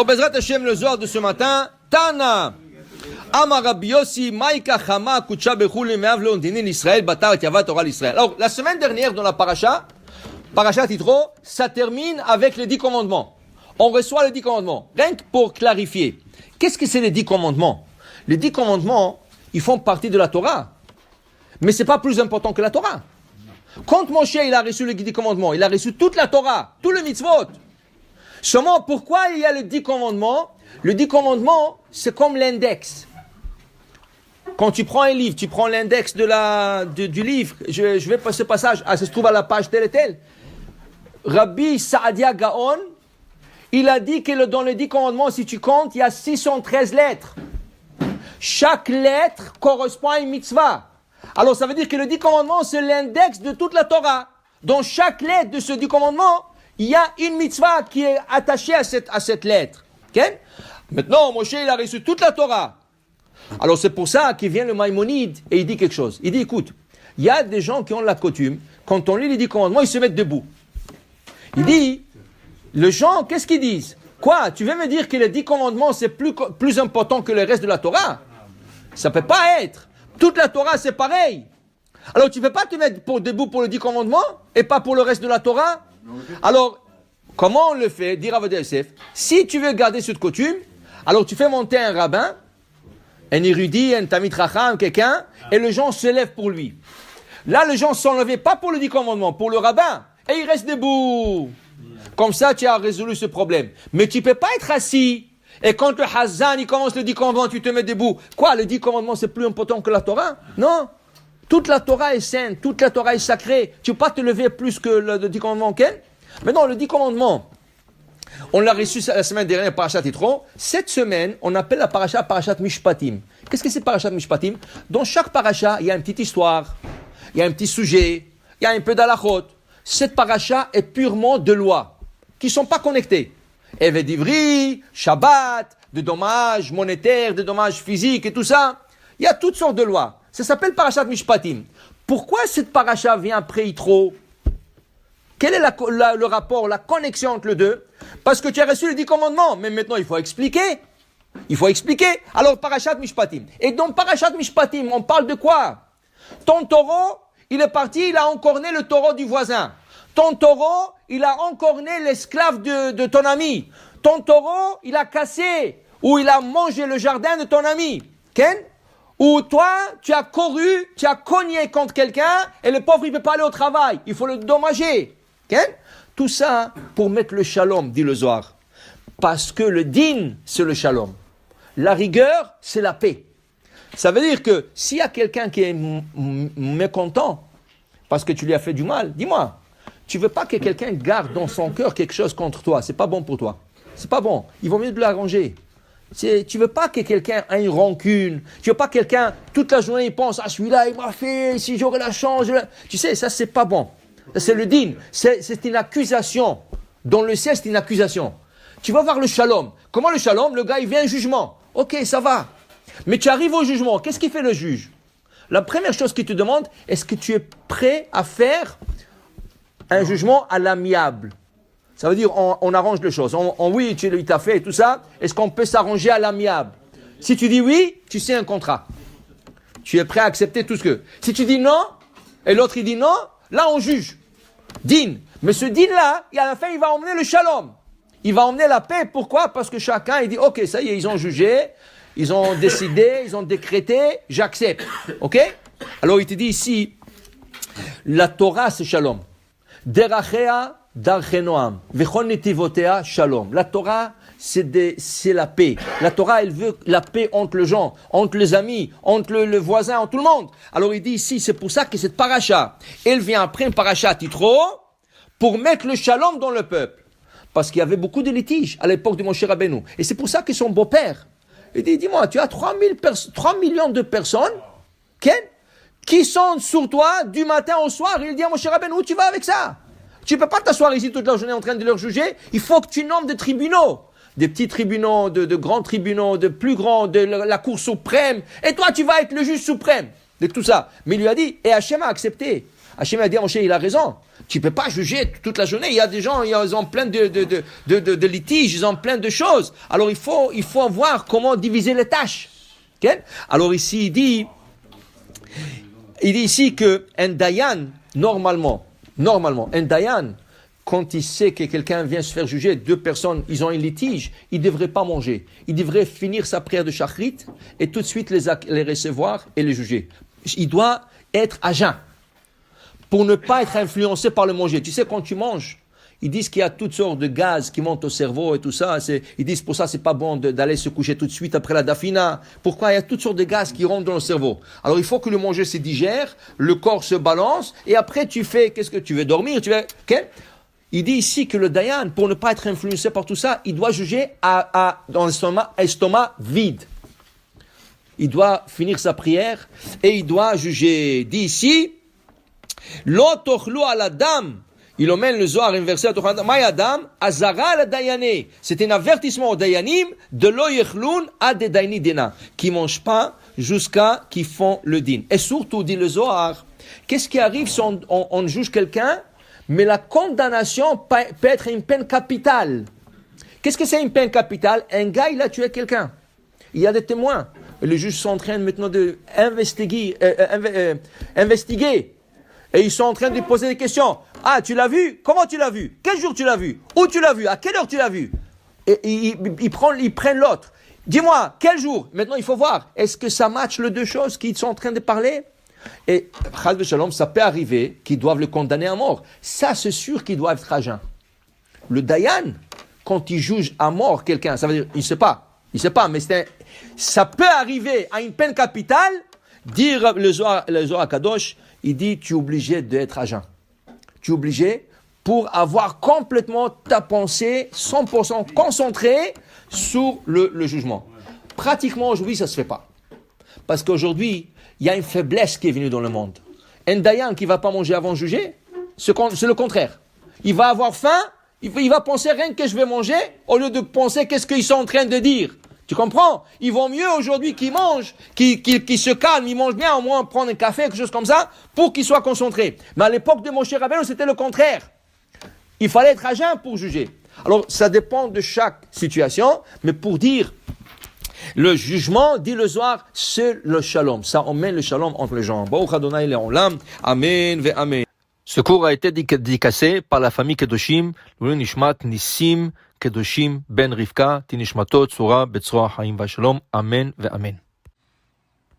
Alors, Bezrat Hashem, le Zohar de ce matin, Tana. Amar Rabbi Yossi, Maïka Chama, Kutsha Bechul, Meav Leondinin, Israël, Batar, Tiavat, Torah, Israël. Alors, la semaine dernière, dans la Parasha Titro, ça termine avec les 10 commandements. On reçoit les 10 commandements. Rien que pour clarifier. Qu'est-ce que c'est les 10 commandements? Les 10 commandements, ils font partie de la Torah. Mais c'est pas plus important que la Torah. Quand Moshe, il a reçu les 10 commandements, il a reçu toute la Torah, tout le mitzvot. Seulement, pourquoi il y a les 10 commandements? Le 10 commandements, c'est comme l'index. Quand tu prends un livre, tu prends l'index du livre. Je vais passer ce passage. Ça se trouve à la page telle et telle. Rabbi Saadia Gaon, il a dit que dans les 10 commandements, si tu comptes, il y a 613 lettres. Chaque lettre correspond à une mitzvah. Alors, ça veut dire que le 10 commandements, c'est l'index de toute la Torah. Dans chaque lettre de ce 10 commandements, il y a une mitzvah qui est attachée à cette lettre. Okay? Maintenant, Moshe, il a reçu toute la Torah. Alors, c'est pour ça qu'il vient le Maïmonide et il dit quelque chose. Il dit, écoute, il y a des gens qui ont la coutume, quand on lit les 10 commandements, ils se mettent debout. Il dit, les gens, qu'est-ce qu'ils disent? Quoi? Tu veux me dire que les 10 commandements, c'est plus important que le reste de la Torah? Ça ne peut pas être. Toute la Torah, c'est pareil. Alors, tu ne peux pas te mettre debout pour les 10 commandements et pas pour le reste de la Torah? Alors, comment on le fait? Dire à Avodah Yosef, si tu veux garder cette coutume, alors tu fais monter un rabbin, un érudit, un tamid racham, quelqu'un, et les gens se lèvent pour lui. Là, les gens ne sont levés pas pour le 10 commandements, pour le rabbin, et ils restent debout. Comme ça, tu as résolu ce problème. Mais tu ne peux pas être assis. Et quand le Hazan, il commence le 10 commandements, tu te mets debout. Quoi, le 10 commandements, c'est plus important que la Torah? Non. Toute la Torah est sainte, toute la Torah est sacrée. Tu ne peux pas te lever plus que le 10 commandements, ok? Mais non, le 10 commandements, on l'a reçu la semaine dernière, Parashat Yitro. Cette semaine, on appelle la Parashat Mishpatim. Qu'est-ce que c'est Parashat Mishpatim? Dans chaque Parashat, il y a une petite histoire, il y a un petit sujet, il y a un peu d'alachot. Cette Parashat est purement de lois, qui ne sont pas connectées. Eved Ivri, Shabbat, de dommages monétaires, de dommages physiques et tout ça. Il y a toutes sortes de lois. Ça s'appelle Parashat Mishpatim. Pourquoi cette Parashat vient après Yitro? Quel est le rapport, la connexion entre les deux? Parce que tu as reçu les 10 commandements, mais maintenant il faut expliquer. Il faut expliquer. Alors, Parashat Mishpatim. Et dans Parashat Mishpatim, on parle de quoi? Ton taureau, il est parti, il a encorné le taureau du voisin. Ton taureau, il a encorné l'esclave de ton ami. Ton taureau, il a cassé ou il a mangé le jardin de ton ami. Ken? Ou toi, tu as couru, tu as cogné contre quelqu'un et le pauvre, il ne peut pas aller au travail. Il faut le dommager. Ken? Tout ça pour mettre le shalom, dit le Zohar. Parce que le din, c'est le shalom. La rigueur, c'est la paix. Ça veut dire que s'il y a quelqu'un qui est mécontent parce que tu lui as fait du mal, dis-moi, tu ne veux pas que quelqu'un garde dans son cœur quelque chose contre toi. C'est pas bon pour toi. C'est pas bon. Il vaut mieux de l'arranger. Tu ne veux pas que quelqu'un ait une rancune. Tu ne veux pas que quelqu'un, toute la journée, il pense, celui-là, il m'a fait, si j'aurais la chance. Tu sais, ça, c'est pas bon. C'est le din. C'est une accusation. Dans le ciel, c'est une accusation. Tu vas voir le shalom. Comment le shalom? Le gars, il vient un jugement. Ok, ça va. Mais tu arrives au jugement. Qu'est-ce qu'il fait le juge? La première chose qu'il te demande, est-ce que tu es prêt à faire un jugement à l'amiable? Ça veut dire, on arrange les choses. Oui, il t'a fait et tout ça. Est-ce qu'on peut s'arranger à l'amiable? Si tu dis oui, tu sais un contrat. Tu es prêt à accepter tout ce que... Si tu dis non, et l'autre il dit non, là on juge. Din. Mais ce din-là, à la fin, il va emmener le shalom. Il va emmener la paix. Pourquoi? Parce que chacun, il dit, ok, ça y est, ils ont jugé, ils ont décidé, ils ont décrété, j'accepte. Ok? Alors il te dit ici, la Torah, c'est shalom. Derachea darchenoam, vechon netivotea shalom. La Torah, c'est la paix. La Torah, elle veut la paix entre les gens, entre les amis, entre le voisin, entre tout le monde. Alors il dit ici, c'est pour ça que cette paracha, elle vient après une paracha Yitro, pour mettre le shalom dans le peuple. Parce qu'il y avait beaucoup de litiges à l'époque de Moshe Rabbeinu. Et c'est pour ça que son beau-père, il dit, dis-moi, tu as 3 millions de personnes, qui sont sur toi du matin au soir. Il dit à Moshe Rabbeinu, où tu vas avec ça? Tu ne peux pas t'asseoir ici toute la journée en train de leur juger. Il faut que tu nommes des tribunaux. Des petits tribunaux, de grands tribunaux, de plus grands, de la Cour suprême. Et toi, tu vas être le juge suprême de tout ça. Mais il lui a dit, et Hachem a accepté. Hachem a dit à Moshe, il a raison. Tu peux pas juger toute la journée. Il y a des gens, ils ont plein de litiges, ils ont plein de choses. Alors il faut voir comment diviser les tâches. Okay? Alors ici, il dit ici que un dayan, normalement, un dayan, quand il sait que quelqu'un vient se faire juger, deux personnes, ils ont un litige, il ne devrait pas manger. Il devrait finir sa prière de shachrit et tout de suite les recevoir et les juger. Il doit être à jeun pour ne pas être influencé par le manger. Tu sais, quand tu manges, ils disent qu'il y a toutes sortes de gaz qui montent au cerveau et tout ça. Ils disent pour ça, c'est pas bon d'aller se coucher tout de suite après la dafina. Pourquoi? Il y a toutes sortes de gaz qui rentrent dans le cerveau. Alors, il faut que le manger se digère, le corps se balance, et après, tu fais, qu'est-ce que tu veux dormir? Ok? Il dit ici que le dayan, pour ne pas être influencé par tout ça, il doit juger dans l'estomac vide. Il doit finir sa prière et il doit juger. Dit ici, Lo tochlu ala dam. Il emmène le Zohar inversé à Tochlu Mayadam, Azara ala dayane. C'est un avertissement aux dayanim de lo yechlun ad dayni dena, qui ne mangent pas jusqu'à qu'ils font le din. Et surtout, dit le Zohar, qu'est-ce qui arrive si on juge quelqu'un, mais la condamnation peut être une peine capitale. Qu'est-ce que c'est une peine capitale? Un gars, il a tué quelqu'un. Il y a des témoins. Les juges sont en train maintenant d'investiguer. Et ils sont en train de poser des questions. Ah, tu l'as vu? Comment tu l'as vu? Quel jour tu l'as vu? Où tu l'as vu? À quelle heure tu l'as vu? Et ils prennent l'autre. Dis-moi, quel jour? Maintenant, il faut voir. Est-ce que ça matche les deux choses qu'ils sont en train de parler? Et, Chas v'Shalom, ça peut arriver qu'ils doivent le condamner à mort. Ça, c'est sûr qu'ils doivent être à jeun. Le Dayan, quand il juge à mort quelqu'un, ça veut dire, il ne sait pas, mais ça peut arriver à une peine capitale, dire le Zohar Kadosh, il dit, tu es obligé d'être à jeun. Tu es obligé pour avoir complètement ta pensée 100% concentrée sur le jugement. Pratiquement aujourd'hui, ça ne se fait pas. Parce qu'aujourd'hui, il y a une faiblesse qui est venue dans le monde. Un dayan qui ne va pas manger avant de juger, c'est le contraire. Il va avoir faim, il va penser rien que je vais manger, au lieu de penser qu'est-ce qu'ils sont en train de dire. Tu comprends? Il vaut mieux aujourd'hui qu'ils mangent, qu'ils se calment, ils mangent bien, au moins prendre un café, quelque chose comme ça, pour qu'ils soient concentrés. Mais à l'époque de Moshe Rabbeinu, c'était le contraire. Il fallait être à jeun pour juger. Alors, ça dépend de chaque situation, mais pour dire... Le jugement, dit le Zohar, c'est le shalom. Ça emmène le shalom entre les gens. Baruch Adonai Le'olam. Amen ve amen. Ce cours a été dédicacé par la famille Kedoshim, L'Oulin Nishmat Nissim Kedoshim Ben Rivka, Tinishmatot Tzura Betzroa Haim Vashalom. Amen ve amen.